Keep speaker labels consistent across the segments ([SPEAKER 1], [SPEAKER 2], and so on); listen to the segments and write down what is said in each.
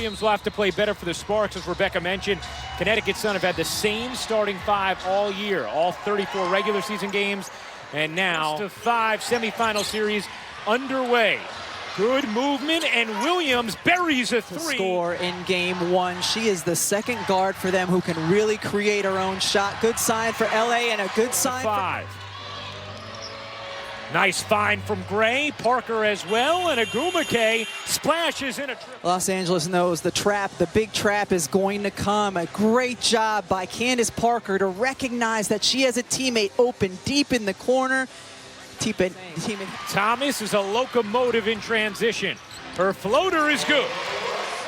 [SPEAKER 1] Williams will have to play better for the Sparks, as Rebecca mentioned. Connecticut Sun have had the same starting five all year, all 34 regular season games, and now the 5 semifinal series underway. Good movement, and Williams buries a three.
[SPEAKER 2] Score in game 1. She is the second guard for them who can really create her own shot. Good sign for LA and a good sign for
[SPEAKER 1] 5. Nice find from Gray, Parker as well, and Agumake splashes in a triple.
[SPEAKER 2] Los Angeles knows the trap, the big trap is going to come. A great job by Candace Parker to recognize that she has a teammate open deep in the corner.
[SPEAKER 1] Thomas is a locomotive in transition. Her floater is good.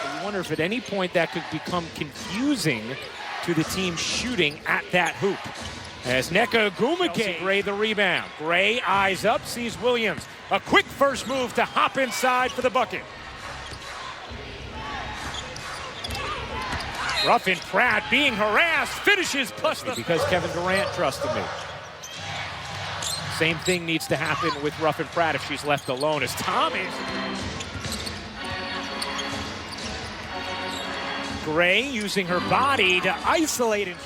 [SPEAKER 1] I wonder if at any point that could become confusing to the team shooting at that hoop. As Nneka Agumake, Gray the rebound. Gray eyes up, sees Williams. A quick first move to hop inside for the bucket. Ruffin Pratt being harassed, finishes plus the... Because Kevin Durant trusted me. Same thing needs to happen with Ruffin Pratt if she's left alone, as Thomas. Gray using her body to isolate him.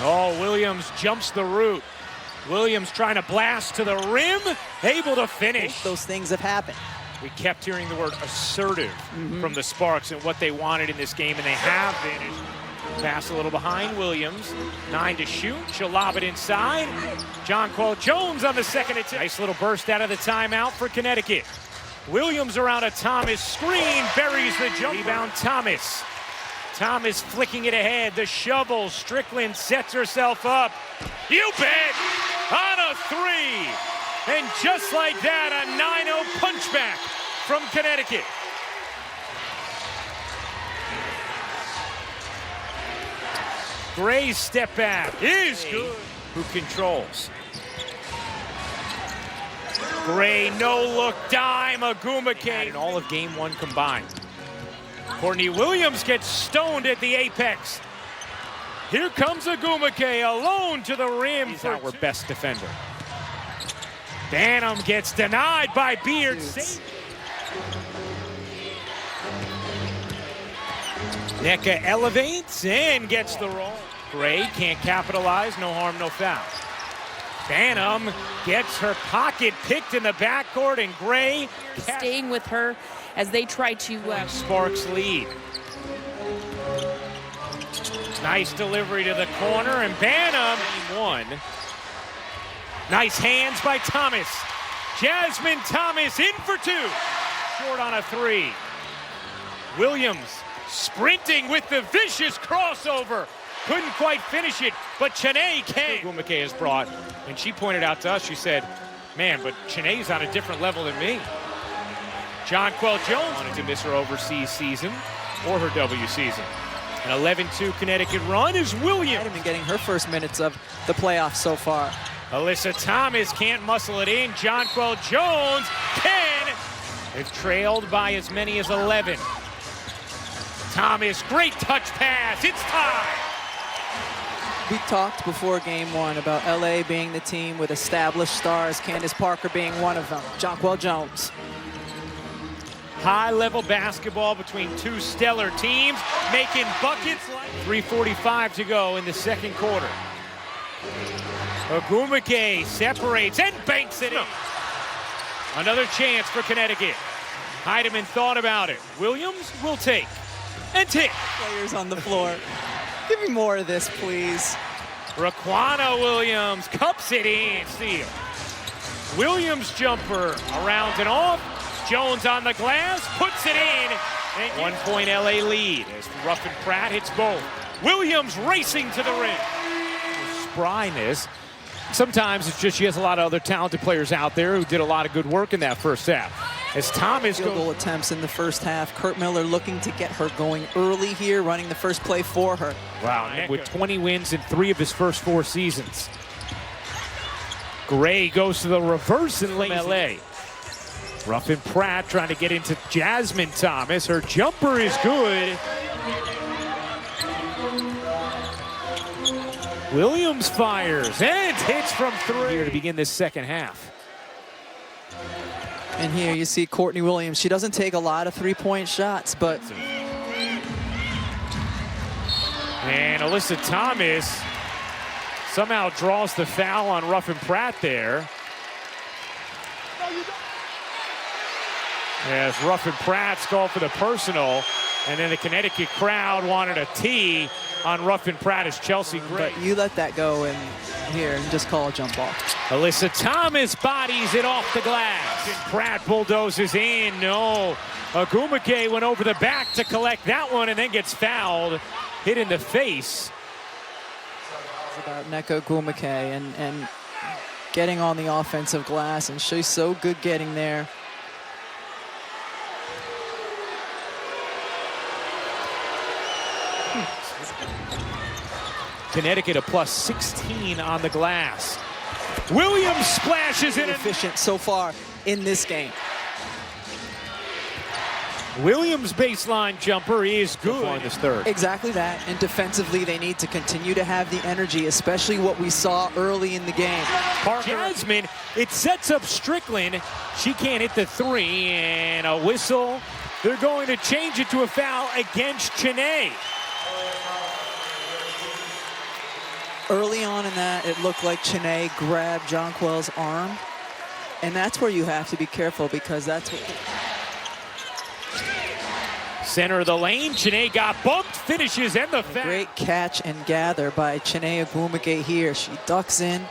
[SPEAKER 1] Oh, Williams jumps the route. Williams trying to blast to the rim, able to finish.
[SPEAKER 2] Those things have happened.
[SPEAKER 1] We kept hearing the word assertive from the Sparks and what they wanted in this game, and they have been. Pass a little behind Williams. 9 to shoot. She'll lob it inside. Jonquel Jones on the second attempt. Nice little burst out of the timeout for Connecticut. Williams around a Thomas screen, buries the jump. Rebound Thomas. Thomas flicking it ahead. The shovel. Strickland sets herself up. You bet! On a 3. And just like that, a 9-0 punchback from Connecticut. Gray's step back is good. Who controls? Gray, no-look dime, Agumake. In all of game 1 combined. Courtney Williams gets stoned at the apex. Here comes Agumake, alone to the rim. He's our best defender. Banham gets denied by Beard. Nneka elevates and gets the roll. Gray can't capitalize, no harm, no foul. Banham gets her pocket picked in the backcourt, and Gray
[SPEAKER 3] staying with her as they try to...
[SPEAKER 1] Sparks lead. Nice delivery to the corner, and Banham won. Nice hands by Thomas. Jasmine Thomas in for 2. Short on a 3. Williams sprinting with the vicious crossover. Couldn't quite finish it, but Chiney can. Agumake has brought, and she pointed out to us, she said, man, but Chiney's on a different level than me. Jonquel Jones wanted to miss her overseas season or her W season. An 11-2 Connecticut run is Williams.
[SPEAKER 2] Been getting her first minutes of the playoffs so far.
[SPEAKER 1] Alyssa Thomas can't muscle it in. Jonquel Jones can. They've trailed by as many as 11. Thomas, great touch pass. It's tied.
[SPEAKER 2] We talked before game 1 about LA being the team with established stars, Candace Parker being one of them. Jonquel Jones.
[SPEAKER 1] High-level basketball between two stellar teams, making buckets. 3:45 to go in the second quarter. Agumake separates and banks it in. Another chance for Connecticut. Heidemann thought about it. Williams will take and tick.
[SPEAKER 2] Players on the floor. Give me more of this, please.
[SPEAKER 1] Raquana Williams cups it in. Steal. Williams jumper around and off. Jones on the glass, puts it in. And 1 point LA lead as Ruffin Pratt hits both. Williams racing to the rim. Spryness. Sometimes it's just she has a lot of other talented players out there who did a lot of good work in that first half. As Thomas
[SPEAKER 2] field goal attempts in the first half. Kurt Miller looking to get her going early here, running the first play for her.
[SPEAKER 1] Wow, with 20 wins in 3 of his first 4 seasons. Gray goes to the reverse in late LA. Ruffin Pratt trying to get into Jasmine Thomas. Her jumper is good. Williams fires and hits from 3 here to begin this second half.
[SPEAKER 2] And here you see Courtney Williams. She doesn't take a lot of three-point shots, but...
[SPEAKER 1] And Alyssa Thomas somehow draws the foul on Ruffin Pratt there. As Ruffin Pratt's called for the personal, and then the Connecticut crowd wanted a tee on Ruffin Pratt as Chelsea Gray.
[SPEAKER 2] But you let that go in here and just call a jump ball.
[SPEAKER 1] Alyssa Thomas bodies it off the glass. And Pratt bulldozes in. No. Agumake went over the back to collect that one and then gets fouled. Hit in the face.
[SPEAKER 2] It's about Nneka Agumake and getting on the offensive glass, and she's so good getting there.
[SPEAKER 1] Connecticut a plus 16 on the glass. Williams splashes in.
[SPEAKER 2] Efficient so far in this game.
[SPEAKER 1] Williams' baseline jumper is good in this third.
[SPEAKER 2] Exactly that. And defensively, they need to continue to have the energy, especially what we saw early in the game.
[SPEAKER 1] Jasmine, it sets up Strickland. She can't hit the three, and a whistle. They're going to change it to a foul against Cheney.
[SPEAKER 2] Early on in that, it looked like Cheney grabbed Jonquil's arm. And that's where you have to be careful, because that's what...
[SPEAKER 1] Center of the lane, Cheney got bumped, finishes, and the foul.
[SPEAKER 2] Great catch and gather by Cheney Agumake here. She ducks in.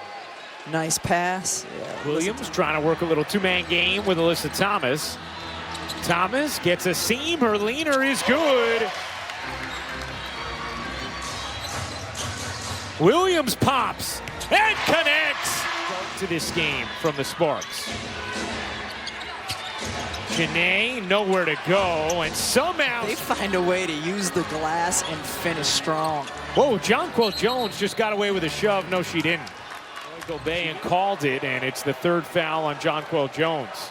[SPEAKER 2] Nice pass. Yeah,
[SPEAKER 1] Williams trying to work a little two-man game with Alyssa Thomas. Thomas gets a seam. Her leaner is good. Williams pops and connects to this game from the Sparks. Cheney nowhere to go, and somehow
[SPEAKER 2] they find a way to use the glass and finish strong.
[SPEAKER 1] Whoa, Jonquil Jones just got away with a shove. No, she didn't. Gobeyan called it, and it's the third foul on Jonquil Jones.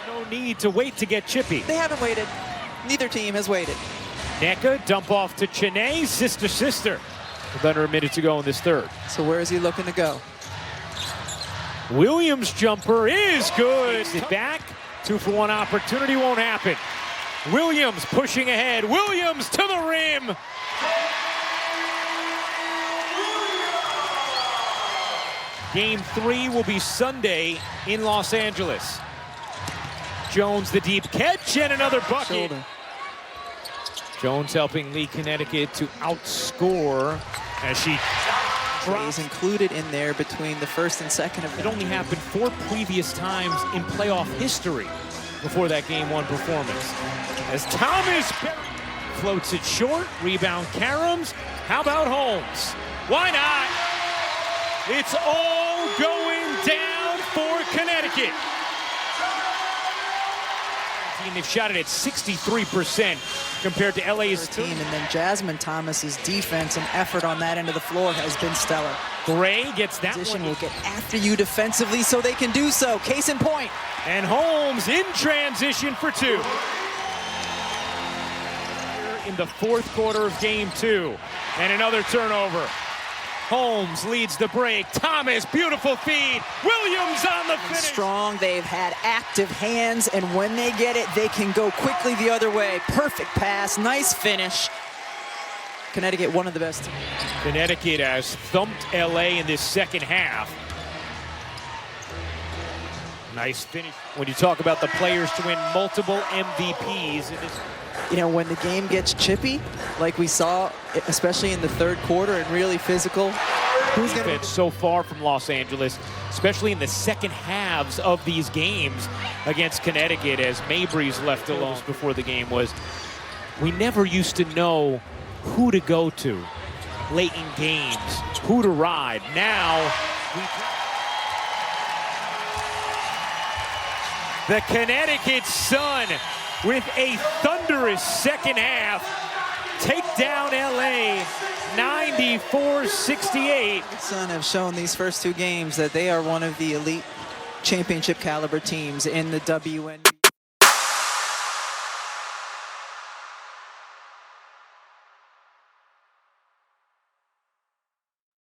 [SPEAKER 1] No need to wait to get chippy.
[SPEAKER 2] They haven't waited. Neither team has waited.
[SPEAKER 1] Nneka dump off to Cheney, sister. Under a minute to go in this third.
[SPEAKER 2] So where is he looking to go?
[SPEAKER 1] Williams' jumper is good. It back, 2-for-1 opportunity won't happen. Williams pushing ahead. Williams to the rim. Game 3 will be Sunday in Los Angeles. Jones the deep catch and another bucket. Jones helping lead Connecticut to outscore as she
[SPEAKER 2] He's included in there between the first and second of
[SPEAKER 1] it. Only happened 4 previous times in playoff history before that Game 1 performance. As Thomas floats it short, rebound Karams. How about Holmes? Why not? It's all going down for Connecticut. They've shot it at 63% compared to LA's
[SPEAKER 2] team, and then Jasmine Thomas's defense and effort on that end of the floor has been stellar.
[SPEAKER 1] Gray gets that
[SPEAKER 2] one.
[SPEAKER 1] Will
[SPEAKER 2] get after you defensively, so they can do so. Case in point.
[SPEAKER 1] And Holmes in transition for 2. In the fourth quarter of Game 2, and another turnover. Holmes leads the break. Thomas, beautiful feed. Williams on the finish.
[SPEAKER 2] Strong. They've had active hands, and when they get it, they can go quickly the other way. Perfect pass. Nice finish. Connecticut, one of the best.
[SPEAKER 1] Connecticut has thumped LA in this second half. Nice finish. When you talk about the players to win multiple MVPs in this.
[SPEAKER 2] You know, when the game gets chippy, like we saw, especially in the third quarter, and really physical, who's going to be
[SPEAKER 1] so far from Los Angeles, especially in the second halves of these games against Connecticut, as Mabry's left alone before the game was, we never used to know who to go to late in games, who to ride. Now, the Connecticut Sun with a thunderous second half, take down LA 94-68.
[SPEAKER 2] The Sun have shown these first 2 games that they are one of the elite championship caliber teams in the WNBA.